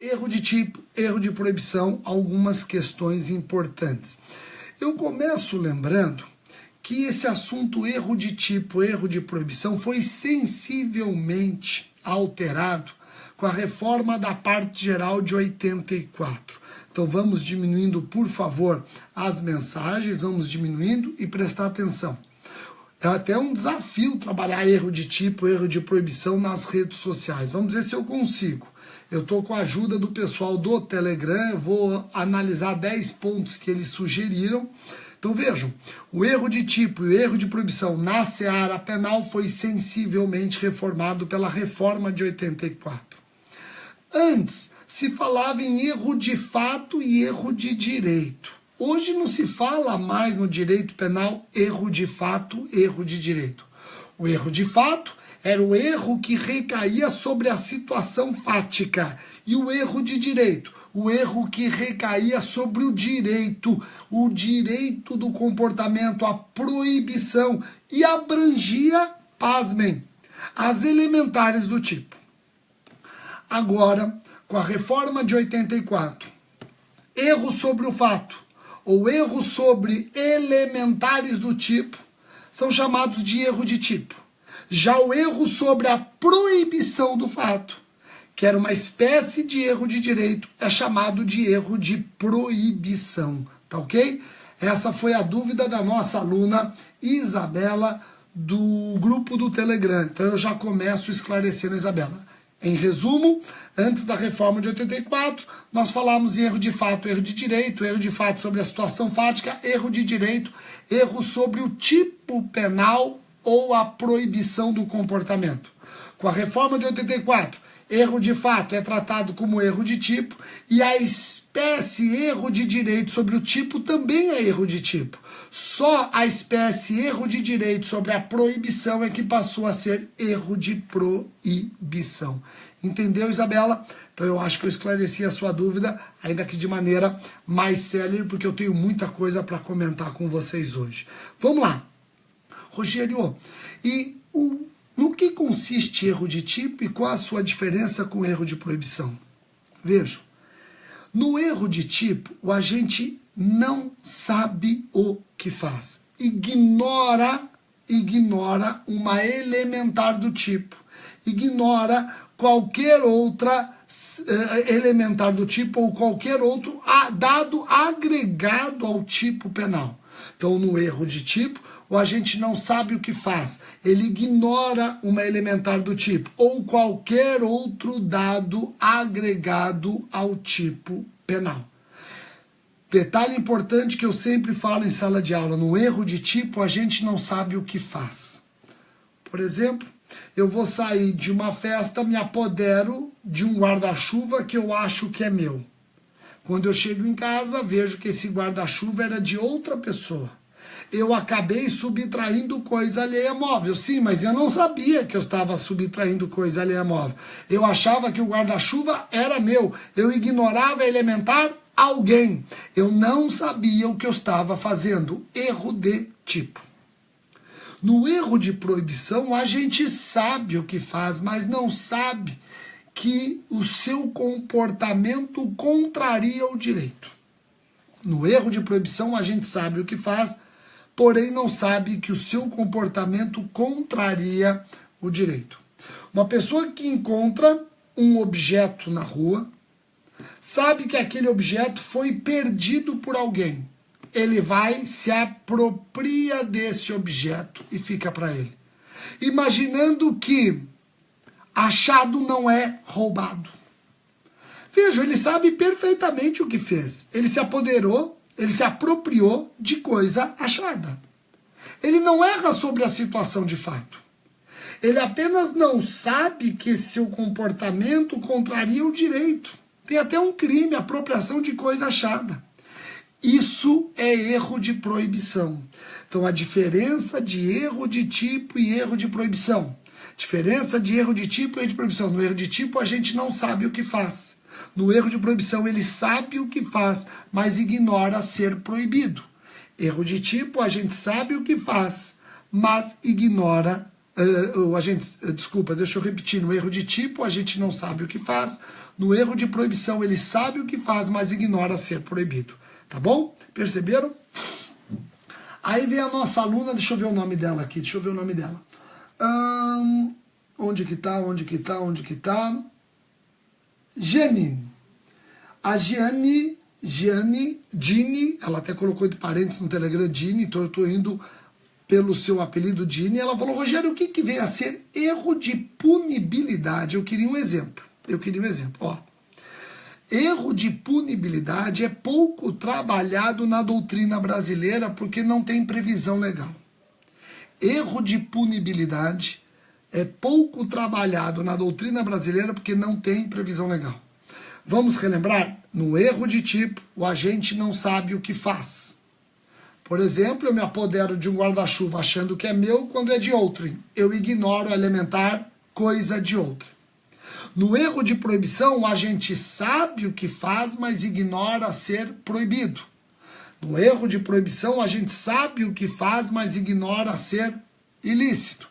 Erro de tipo, erro de proibição, algumas questões importantes. Eu começo lembrando que esse assunto erro de tipo, erro de proibição foi sensivelmente alterado com a reforma da parte geral de 84. Então vamos diminuindo, por favor, as mensagens, vamos diminuindo e prestar atenção. É até um desafio trabalhar erro de tipo, erro de proibição nas redes sociais. Vamos ver se eu consigo. Eu estou com a ajuda do pessoal do Telegram, eu vou analisar 10 pontos que eles sugeriram. Então vejam, o erro de tipo e o erro de proibição na seara penal foi sensivelmente reformado pela reforma de 84. Antes, se falava em erro de fato e erro de direito. Hoje não se fala mais no direito penal erro de fato, erro de direito. O erro de fato era o erro que recaía sobre a situação fática. E o erro de direito, o erro que recaía sobre o direito do comportamento, a proibição, e abrangia, pasmem, as elementares do tipo. Agora, com a reforma de 84, erro sobre o fato, ou erro sobre elementares do tipo, são chamados de erro de tipo. Já o erro sobre a proibição do fato, que era uma espécie de erro de direito, é chamado de erro de proibição, tá ok? Essa foi a dúvida da nossa aluna Isabela, do grupo do Telegram. Então eu já começo esclarecendo, Isabela. Em resumo, antes da reforma de 84, nós falamos em erro de fato, erro de direito, erro de fato sobre a situação fática, erro de direito, erro sobre o tipo penal ou a proibição do comportamento. Com a reforma de 84, erro de fato é tratado como erro de tipo e a espécie erro de direito sobre o tipo também é erro de tipo. Só a espécie erro de direito sobre a proibição é que passou a ser erro de proibição. Entendeu, Isabela? Então eu acho que eu esclareci a sua dúvida, ainda que de maneira mais célere, porque eu tenho muita coisa para comentar com vocês hoje. Vamos lá. Rogério, no que consiste erro de tipo e qual a sua diferença com erro de proibição? Vejam, no erro de tipo, o agente não sabe o que faz. Ignora uma elementar do tipo. Ignora qualquer outra elementar do tipo ou qualquer outro dado agregado ao tipo penal. Então, no erro de tipo, o agente não sabe o que faz. Ele ignora uma elementar do tipo ou qualquer outro dado agregado ao tipo penal. Detalhe importante que eu sempre falo em sala de aula, no erro de tipo, a gente não sabe o que faz. Por exemplo, eu vou sair de uma festa, me apodero de um guarda-chuva que eu acho que é meu. Quando eu chego em casa, vejo que esse guarda-chuva era de outra pessoa. Eu acabei subtraindo coisa alheia móvel. Sim, mas eu não sabia que eu estava subtraindo coisa alheia móvel. Eu achava que o guarda-chuva era meu. Eu ignorava elementar alguém. Eu não sabia o que eu estava fazendo. Erro de tipo. No erro de proibição, a gente sabe o que faz, mas não sabe que o seu comportamento contraria o direito. No erro de proibição, a gente sabe o que faz, porém não sabe que o seu comportamento contraria o direito. Uma pessoa que encontra um objeto na rua, sabe que aquele objeto foi perdido por alguém. Ele vai, se apropria desse objeto e fica para ele. Imaginando que achado não é roubado. Vejam, ele sabe perfeitamente o que fez. Ele se apoderou, ele se apropriou de coisa achada. Ele não erra sobre a situação de fato. Ele apenas não sabe que seu comportamento contraria o direito. Tem até um crime, apropriação de coisa achada. Isso é erro de proibição. Então, a diferença de erro de tipo e erro de proibição. Diferença de erro de tipo e erro de proibição. No erro de tipo, a gente não sabe o que faz. No erro de proibição, ele sabe o que faz, mas ignora ser proibido. Erro de tipo, a gente sabe o que faz, mas ignora Desculpa, deixa eu repetir. No erro de tipo, a gente não sabe o que faz. No erro de proibição, ele sabe o que faz, mas ignora ser proibido. Tá bom? Perceberam? Aí vem a nossa aluna, deixa eu ver o nome dela aqui, onde que tá? Janine. A Gianni, ela até colocou entre parênteses no Telegram, Gini, então eu tô indo pelo seu apelido Gini. Ela falou, Rogério, o que vem a ser erro de punibilidade? Eu queria um exemplo. Ó. Erro de punibilidade é pouco trabalhado na doutrina brasileira porque não tem previsão legal. Erro de punibilidade é pouco trabalhado na doutrina brasileira porque não tem previsão legal. Vamos relembrar? No erro de tipo, o agente não sabe o que faz. Por exemplo, eu me apodero de um guarda-chuva achando que é meu quando é de outrem. Eu ignoro a elementar coisa de outrem. No erro de proibição, o agente sabe o que faz, mas ignora ser proibido. No erro de proibição, a gente sabe o que faz, mas ignora ser ilícito.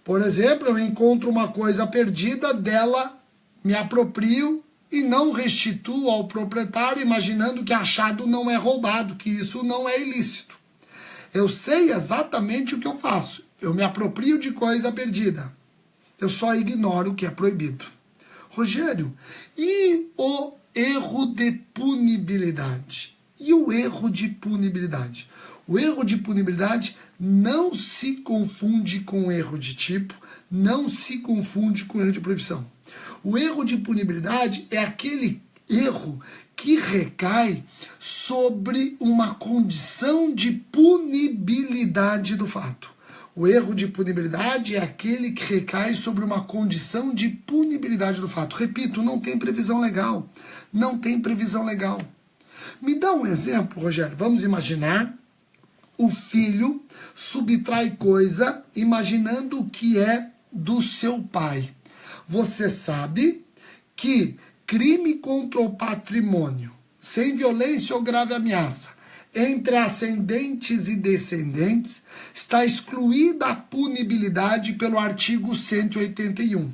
Por exemplo, eu encontro uma coisa perdida, dela me aproprio e não restituo ao proprietário, imaginando que achado não é roubado, que isso não é ilícito. Eu sei exatamente o que eu faço. Eu me aproprio de coisa perdida. Eu só ignoro o que é proibido. Rogério, e o erro de punibilidade? E o erro de punibilidade? O erro de punibilidade não se confunde com o erro de tipo, não se confunde com o erro de proibição. O erro de punibilidade é aquele erro que recai sobre uma condição de punibilidade do fato. O erro de punibilidade é aquele que recai sobre uma condição de punibilidade do fato. Repito, não tem previsão legal. Não tem previsão legal. Me dá um exemplo, Rogério. Vamos imaginar o filho subtrai coisa imaginando que é do seu pai. Você sabe que crime contra o patrimônio, sem violência ou grave ameaça, entre ascendentes e descendentes, está excluída a punibilidade pelo artigo 181.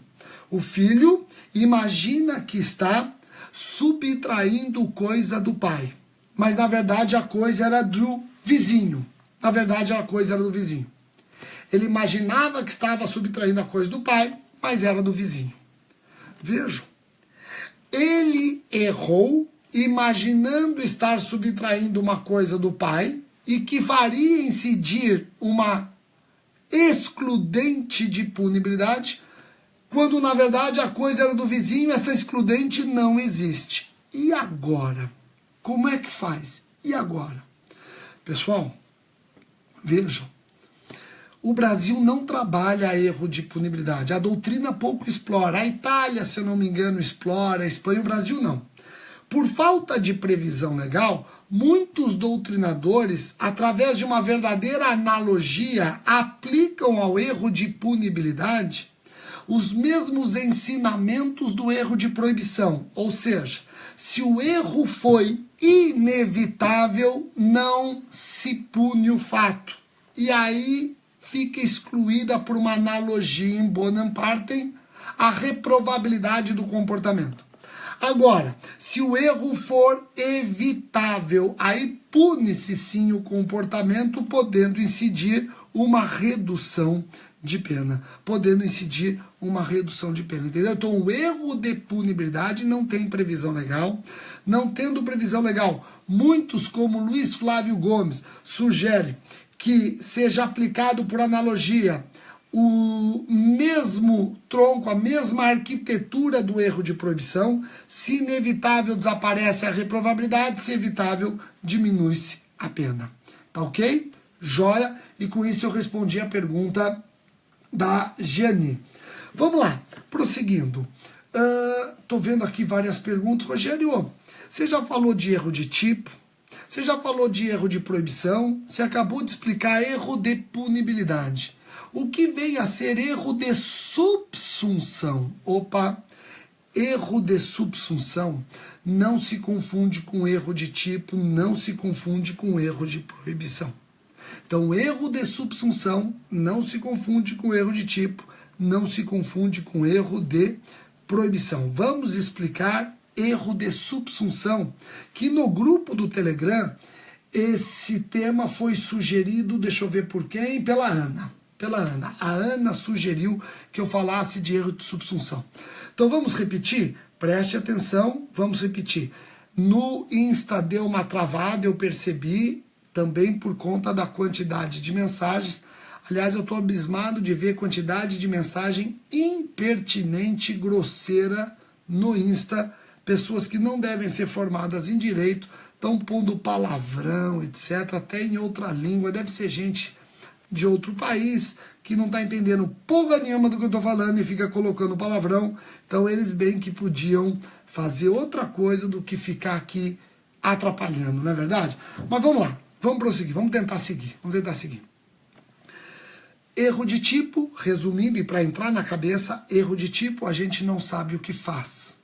O filho imagina que está subtraindo coisa do pai, mas na verdade a coisa era do vizinho. Ele imaginava que estava subtraindo a coisa do pai, mas era do vizinho. Vejam, ele errou imaginando estar subtraindo uma coisa do pai e que faria incidir uma excludente de punibilidade, quando na verdade a coisa era do vizinho, essa excludente não existe. E agora? Como é que faz? E agora? Pessoal, vejam, o Brasil não trabalha erro de punibilidade. A doutrina pouco explora. A Itália, se eu não me engano, explora. A Espanha, o Brasil não. Por falta de previsão legal, muitos doutrinadores, através de uma verdadeira analogia, aplicam ao erro de punibilidade os mesmos ensinamentos do erro de proibição. Ou seja, se o erro foi inevitável, não se pune o fato. E aí fica excluída por uma analogia em bonam partem a reprovabilidade do comportamento. Agora, se o erro for evitável, aí pune-se sim o comportamento, podendo incidir uma redução de pena. Entendeu? Então, o erro de punibilidade não tem previsão legal. Não tendo previsão legal, muitos, como Luiz Flávio Gomes, sugerem que seja aplicado por analogia o mesmo tronco, a mesma arquitetura do erro de proibição. Se inevitável, desaparece a reprovabilidade, se evitável, diminui-se a pena. Tá ok? Joia? E com isso eu respondi a pergunta da Gianni. Vamos lá, prosseguindo. Tô vendo aqui várias perguntas. Rogério, você já falou de erro de tipo? Você já falou de erro de proibição? Você acabou de explicar erro de punibilidade. O que vem a ser erro de subsunção? Opa, erro de subsunção não se confunde com erro de tipo, não se confunde com erro de proibição. Então, erro de subsunção não se confunde com erro de tipo, não se confunde com erro de proibição. Vamos explicar erro de subsunção, que no grupo do Telegram, esse tema foi sugerido, deixa eu ver por quem? Pela Ana. A Ana sugeriu que eu falasse de erro de subsunção. Então vamos repetir? Preste atenção, vamos repetir. No Insta deu uma travada, eu percebi, também por conta da quantidade de mensagens. Aliás, eu estou abismado de ver quantidade de mensagem impertinente, grosseira no Insta. Pessoas que não devem ser formadas em direito estão pondo palavrão, etc., até em outra língua. Deve ser gente de outro país que não está entendendo porra nenhuma do que eu estou falando e fica colocando palavrão. Então eles bem que podiam fazer outra coisa do que ficar aqui atrapalhando, não é verdade? Mas vamos lá, vamos prosseguir, vamos tentar seguir. Erro de tipo, resumindo e para entrar na cabeça, erro de tipo, a gente não sabe o que faz.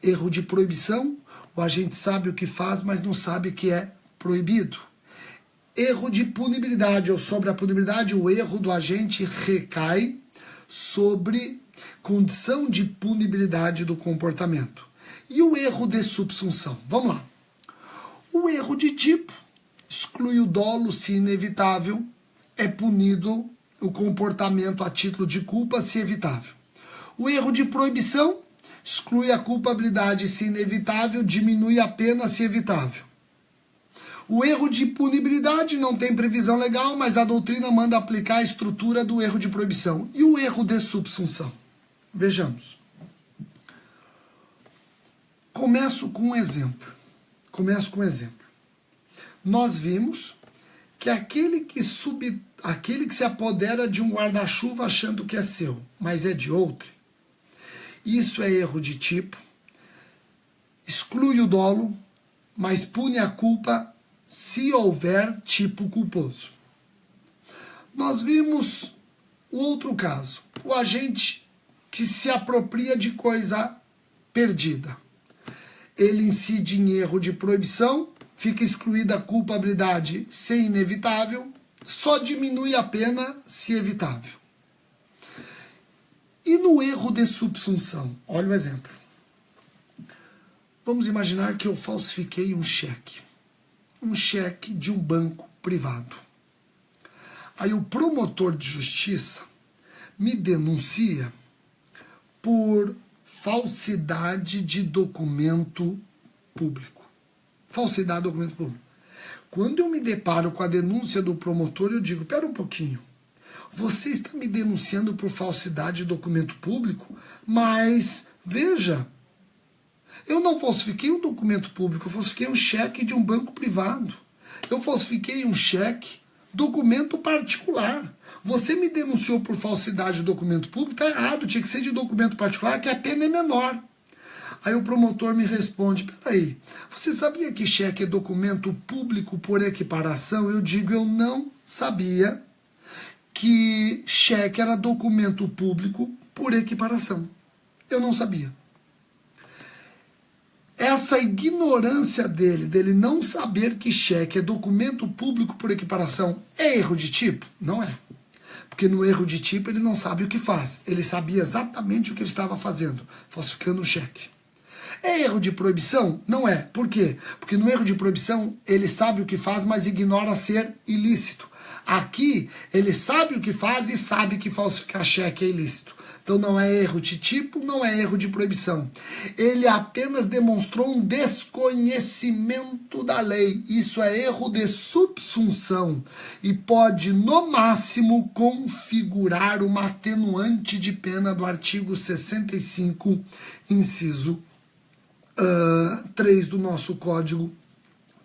Erro de proibição, o agente sabe o que faz, mas não sabe que é proibido. Erro de punibilidade, ou sobre a punibilidade, o erro do agente recai sobre condição de punibilidade do comportamento. E o erro de subsunção? Vamos lá. O erro de tipo exclui o dolo se inevitável, é punido o comportamento a título de culpa se evitável. O erro de proibição exclui a culpabilidade se inevitável, diminui a pena se evitável. O erro de punibilidade não tem previsão legal, mas a doutrina manda aplicar a estrutura do erro de proibição. E o erro de subsunção? Vejamos. Começo com um exemplo. Nós vimos que aquele que se apodera de um guarda-chuva achando que é seu, mas é de outro, isso é erro de tipo, exclui o dolo, mas pune a culpa se houver tipo culposo. Nós vimos o outro caso, o agente que se apropria de coisa perdida. Ele incide em erro de proibição, fica excluída a culpabilidade se inevitável, só diminui a pena se evitável. E no erro de subsunção? Olha o exemplo. Vamos imaginar que eu falsifiquei um cheque de um banco privado. Aí o promotor de justiça me denuncia por falsidade de documento público. Falsidade de documento público. Quando eu me deparo com a denúncia do promotor, eu digo, pera um pouquinho, você está me denunciando por falsidade de documento público, mas, veja, eu não falsifiquei um documento público, eu falsifiquei um cheque de um banco privado. Eu falsifiquei um cheque, documento particular. Você me denunciou por falsidade de documento público, está errado, tinha que ser de documento particular, que a pena é menor. Aí o promotor me responde, peraí, você sabia que cheque é documento público por equiparação? Eu digo, eu não sabia que cheque era documento público por equiparação. Eu não sabia. Essa ignorância dele não saber que cheque é documento público por equiparação, é erro de tipo? Não é. Porque no erro de tipo ele não sabe o que faz. Ele sabia exatamente o que ele estava fazendo, falsificando o cheque. É erro de proibição? Não é. Por quê? Porque no erro de proibição ele sabe o que faz, mas ignora ser ilícito. Aqui ele sabe o que faz e sabe que falsificar cheque é ilícito. Então não é erro de tipo, não é erro de proibição. Ele apenas demonstrou um desconhecimento da lei. Isso é erro de subsunção e pode, no máximo, configurar uma atenuante de pena do artigo 65, inciso 3 do nosso Código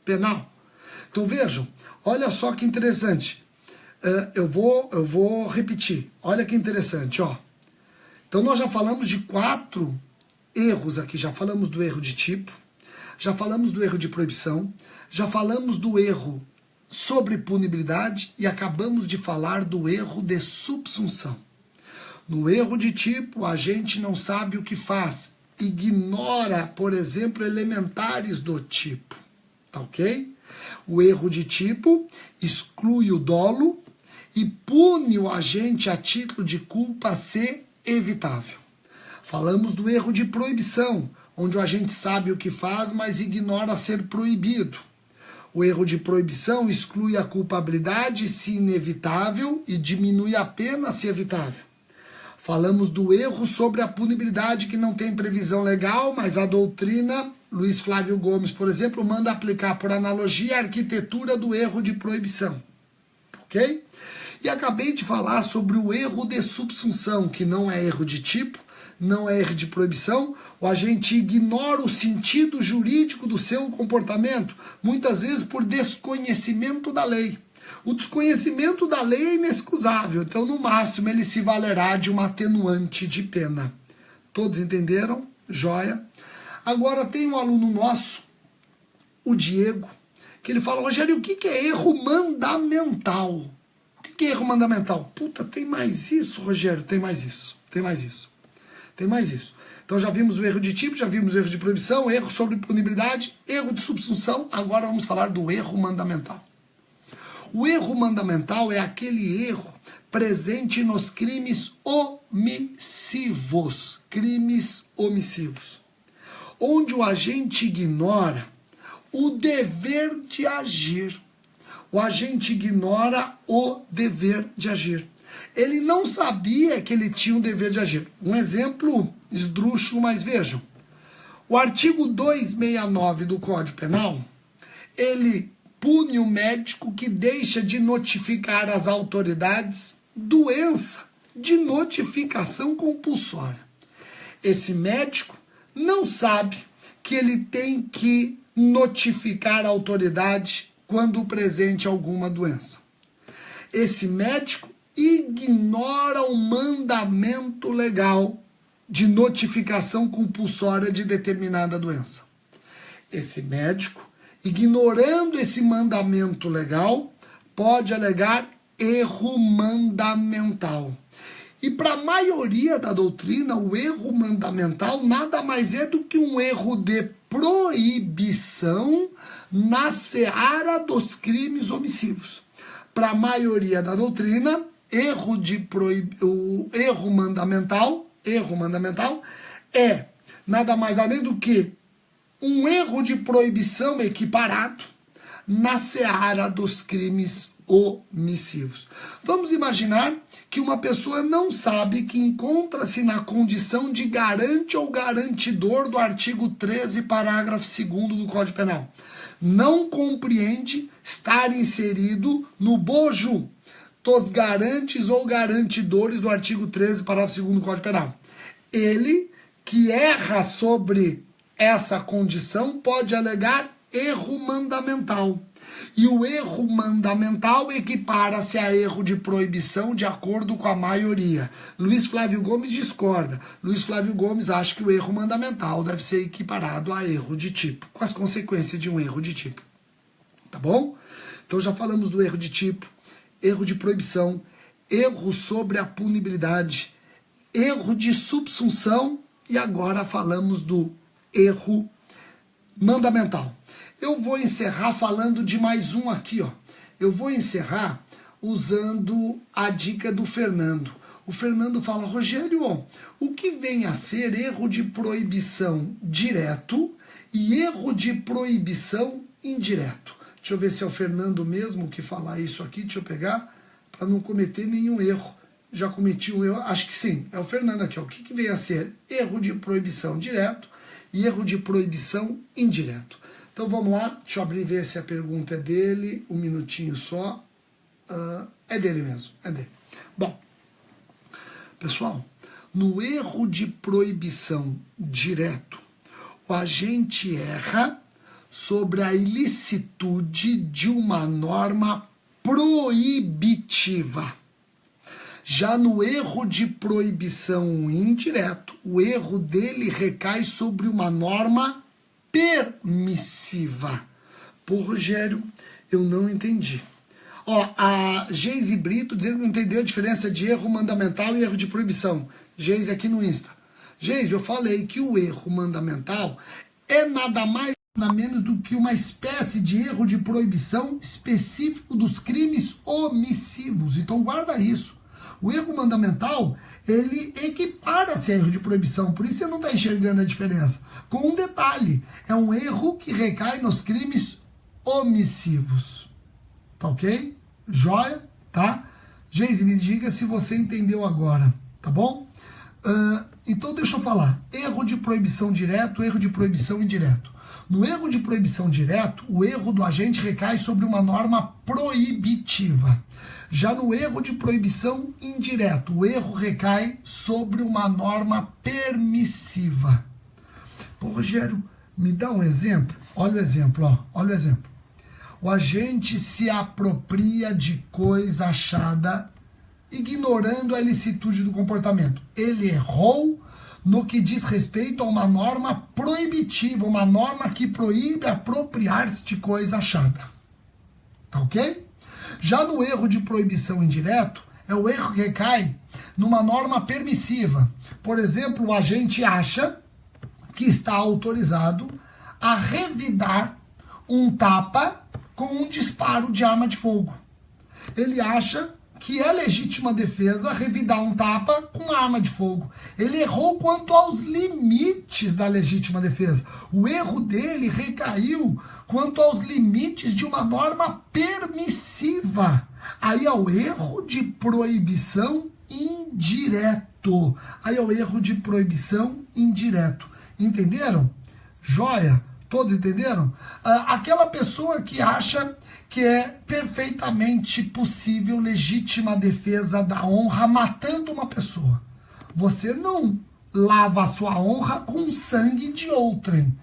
Penal. Então vejam, olha só que interessante. Eu vou repetir. Olha que interessante, ó. Então nós já falamos de 4 erros aqui. Já falamos do erro de tipo, já falamos do erro de proibição, já falamos do erro sobre punibilidade e acabamos de falar do erro de subsunção. No erro de tipo, a gente não sabe o que faz, ignora, por exemplo, elementares do tipo, tá ok? O erro de tipo exclui o dolo e pune o agente a título de culpa se evitável. Falamos do erro de proibição, onde o agente sabe o que faz, mas ignora ser proibido. O erro de proibição exclui a culpabilidade se inevitável e diminui a pena se evitável. Falamos do erro sobre a punibilidade que não tem previsão legal, mas a doutrina, Luiz Flávio Gomes, por exemplo, manda aplicar por analogia a arquitetura do erro de proibição. Ok? E acabei de falar sobre o erro de subsunção, que não é erro de tipo, não é erro de proibição. O agente ignora o sentido jurídico do seu comportamento, muitas vezes por desconhecimento da lei. O desconhecimento da lei é inexcusável, então no máximo ele se valerá de uma atenuante de pena. Todos entenderam? Joia. Agora tem um aluno nosso, o Diego, que ele fala: Rogério, o que é erro mandamental? O que é erro mandamental? Puta, tem mais isso, Rogério, tem mais isso, tem mais isso, tem mais isso. Então já vimos o erro de tipo, já vimos o erro de proibição, erro sobre punibilidade, erro de subsunção, agora vamos falar do erro mandamental. O erro mandamental é aquele erro presente nos crimes omissivos, onde o agente ignora o dever de agir. O agente ignora o dever de agir. Ele não sabia que ele tinha um dever de agir. Um exemplo esdrúxulo, mas vejam. O artigo 269 do Código Penal, ele pune o médico que deixa de notificar às autoridades doença de notificação compulsória. Esse médico não sabe que ele tem que notificar a autoridade quando presente alguma doença. Esse médico ignora o mandamento legal de notificação compulsória de determinada doença. Esse médico, ignorando esse mandamento legal, pode alegar erro mandamental. E para a maioria da doutrina, o erro mandamental nada mais é do que um erro de proibição na seara dos crimes omissivos. Para a maioria da doutrina, o erro mandamental é nada mais nada menos do que um erro de proibição equiparado na seara dos crimes omissivos. Vamos imaginar que uma pessoa não sabe que encontra-se na condição de garante ou garantidor do artigo 13, parágrafo 2º do Código Penal. Não compreende estar inserido no bojo dos garantes ou garantidores do artigo 13, parágrafo 2º do Código Penal. Ele, que erra sobre essa condição, pode alegar erro mandamental. E o erro mandamental equipara-se a erro de proibição de acordo com a maioria. Luiz Flávio Gomes discorda. Luiz Flávio Gomes acha que o erro mandamental deve ser equiparado a erro de tipo, com as consequências de um erro de tipo. Tá bom? Então já falamos do erro de tipo, erro de proibição, erro sobre a punibilidade, erro de subsunção e agora falamos do erro mandamental. Eu vou encerrar falando de mais um aqui, ó. Eu vou encerrar usando a dica do Fernando. O Fernando fala: Rogério, o que vem a ser erro de proibição direto e erro de proibição indireto? Deixa eu ver se é o Fernando mesmo que fala isso aqui. Deixa eu pegar para não cometer nenhum erro. Já cometi um erro? Acho que sim. É o Fernando aqui, ó. O que vem a ser erro de proibição direto e erro de proibição indireto? Então vamos lá, deixa eu abrir e ver se a pergunta é dele, um minutinho só. É dele mesmo, é dele. Bom, pessoal, no erro de proibição direto, o agente erra sobre a ilicitude de uma norma proibitiva. Já no erro de proibição indireto, o erro dele recai sobre uma norma permissiva. Pô, Rogério, eu não entendi. Ó, a Geise Brito dizendo que não entendeu a diferença de erro mandamental e erro de proibição. Geise aqui no Insta. Geise, eu falei que o erro mandamental é nada mais nada menos do que uma espécie de erro de proibição específico dos crimes omissivos. Então guarda isso. O erro mandamental, ele equipara-se a erro de proibição, por isso você não está enxergando a diferença. Com um detalhe, é um erro que recai nos crimes omissivos. Tá ok? Joia? Tá? Geise, me diga se você entendeu agora, tá bom? Então deixa eu falar. Erro de proibição direto, erro de proibição indireto. No erro de proibição direto, o erro do agente recai sobre uma norma proibitiva. Já no erro de proibição indireto, o erro recai sobre uma norma permissiva. Pô, Rogério, me dá um exemplo? Olha o exemplo, ó. Olha o exemplo. O agente se apropria de coisa achada, ignorando a ilicitude do comportamento. Ele errou no que diz respeito a uma norma proibitiva, uma norma que proíbe apropriar-se de coisa achada. Tá ok? Já no erro de proibição indireto, é o erro que recai numa norma permissiva. Por exemplo, o agente acha que está autorizado a revidar um tapa com um disparo de arma de fogo. Ele acha que é legítima defesa revidar um tapa com arma de fogo. Ele errou quanto aos limites da legítima defesa. O erro dele recaiu quanto aos limites de uma norma permissiva. Aí é o erro de proibição indireto. Aí é o erro de proibição indireto. Entenderam? Joia? Todos entenderam? Aquela pessoa que acha que é perfeitamente possível legítima defesa da honra matando uma pessoa. Você não lava a sua honra com sangue de outrem.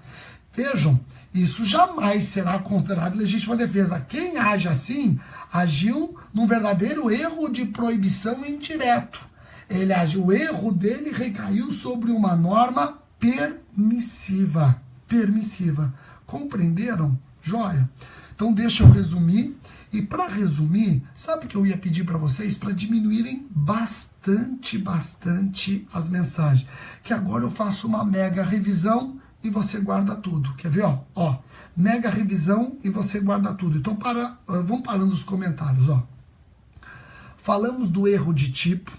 Vejam, isso jamais será considerado legítima defesa. Quem age assim, agiu num verdadeiro erro de proibição indireto. Ele agiu, o erro dele recaiu sobre uma norma permissiva. Permissiva. Compreenderam? Joia? Então deixa eu resumir. E para resumir, sabe o que eu ia pedir para vocês? Para diminuírem bastante as mensagens. Que agora eu faço uma mega revisão e você guarda tudo. Quer ver? Ó, mega revisão e você guarda tudo. Então vamos parando os comentários. Ó. Falamos do erro de tipo,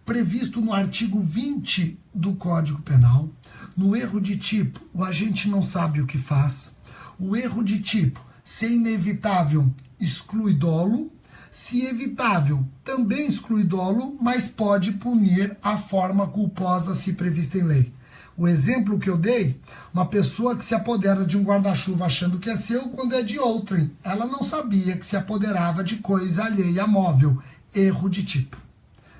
previsto no artigo 20 do Código Penal. No erro de tipo, o agente não sabe o que faz. O erro de tipo, se inevitável, exclui dolo. Se evitável, também exclui dolo, mas pode punir a forma culposa se prevista em lei. O exemplo que eu dei, uma pessoa que se apodera de um guarda-chuva achando que é seu quando é de outrem. Ela não sabia que se apoderava de coisa alheia móvel. Erro de tipo.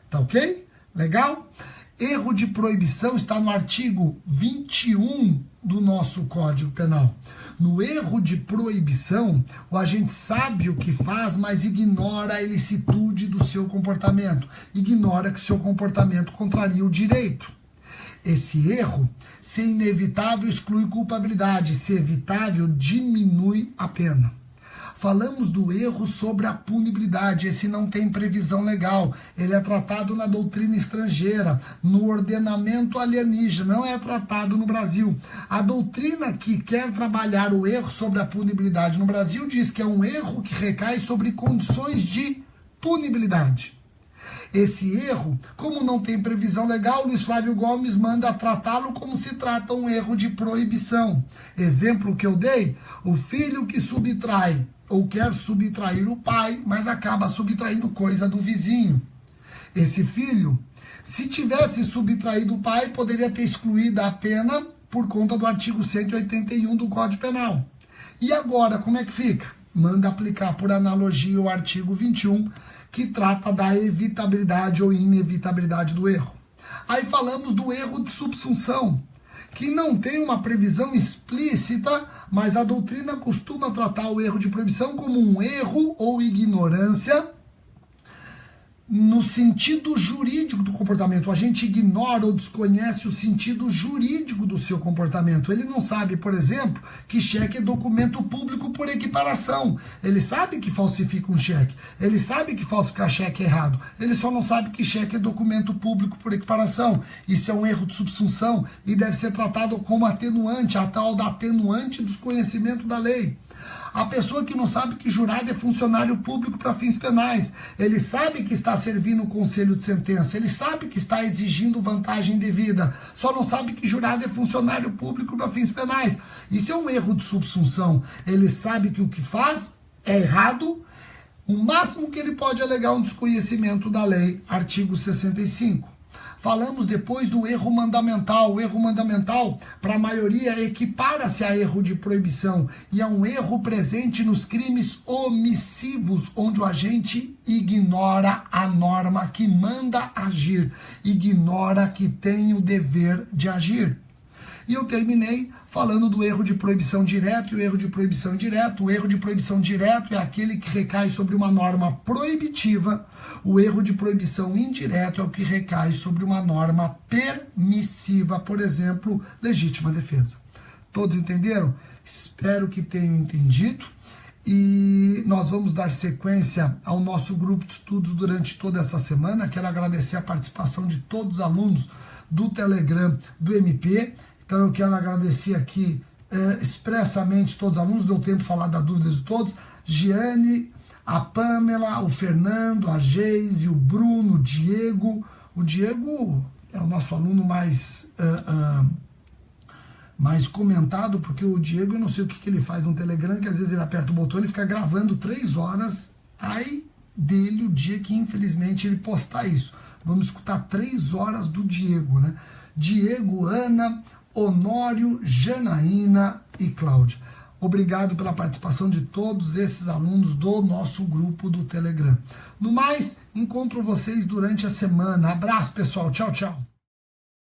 Tá ok? Legal? Erro de proibição está no artigo 21 do nosso Código Penal. No erro de proibição, o agente sabe o que faz, mas ignora a ilicitude do seu comportamento. Ignora que seu comportamento contraria o direito. Esse erro, se inevitável, exclui culpabilidade. Se evitável, diminui a pena. Falamos do erro sobre a punibilidade. Esse não tem previsão legal. Ele é tratado na doutrina estrangeira, no ordenamento alienígena, não é tratado no Brasil. A doutrina que quer trabalhar o erro sobre a punibilidade no Brasil diz que é um erro que recai sobre condições de punibilidade. Esse erro, como não tem previsão legal, Luiz Flávio Gomes manda tratá-lo como se trata um erro de proibição. Exemplo que eu dei, o filho que subtrai ou quer subtrair o pai, mas acaba subtraindo coisa do vizinho. Esse filho, se tivesse subtraído o pai, poderia ter excluído a pena por conta do artigo 181 do Código Penal. E agora, como é que fica? Manda aplicar por analogia o artigo 21, que trata da evitabilidade ou inevitabilidade do erro. Aí falamos do erro de subsunção, que não tem uma previsão explícita, mas a doutrina costuma tratar o erro de proibição como um erro ou ignorância no sentido jurídico do comportamento. O agente ignora ou desconhece o sentido jurídico do seu comportamento. Ele não sabe, por exemplo, que cheque é documento público por equiparação. Ele sabe que falsifica um cheque. Ele sabe que falsificar cheque é errado. Ele só não sabe que cheque é documento público por equiparação. Isso é um erro de subsunção e deve ser tratado como atenuante, a tal da atenuante do desconhecimento da lei. A pessoa que não sabe que jurado é funcionário público para fins penais. Ele sabe que está servindo o conselho de sentença. Ele sabe que está exigindo vantagem devida. Só não sabe que jurado é funcionário público para fins penais. Isso é um erro de subsunção. Ele sabe que o que faz é errado. O máximo que ele pode alegar é um desconhecimento da lei. Artigo 65. Falamos depois do erro mandamental. O erro mandamental, para a maioria, equipara-se a erro de proibição e é um erro presente nos crimes omissivos, onde o agente ignora a norma que manda agir, ignora que tem o dever de agir. E eu terminei falando do erro de proibição direto e o erro de proibição indireto. O erro de proibição direto é aquele que recai sobre uma norma proibitiva. O erro de proibição indireto é o que recai sobre uma norma permissiva, por exemplo, legítima defesa. Todos entenderam? Espero que tenham entendido. E nós vamos dar sequência ao nosso grupo de estudos durante toda essa semana. Quero agradecer a participação de todos os alunos do Telegram do MP. Então eu quero agradecer aqui expressamente todos os alunos, deu tempo de falar da dúvida de todos. Giane, a Pamela, o Fernando, a Geise, o Bruno, o Diego. O Diego é o nosso aluno mais comentado, porque o Diego, eu não sei o que ele faz no Telegram, que às vezes ele aperta o botão e fica gravando 3 horas. Ai dele o dia que infelizmente ele postar isso. Vamos escutar 3 horas do Diego, né? Diego, Ana, Honório, Janaína e Cláudia. Obrigado pela participação de todos esses alunos do nosso grupo do Telegram. No mais, encontro vocês durante a semana. Abraço, pessoal. Tchau, tchau.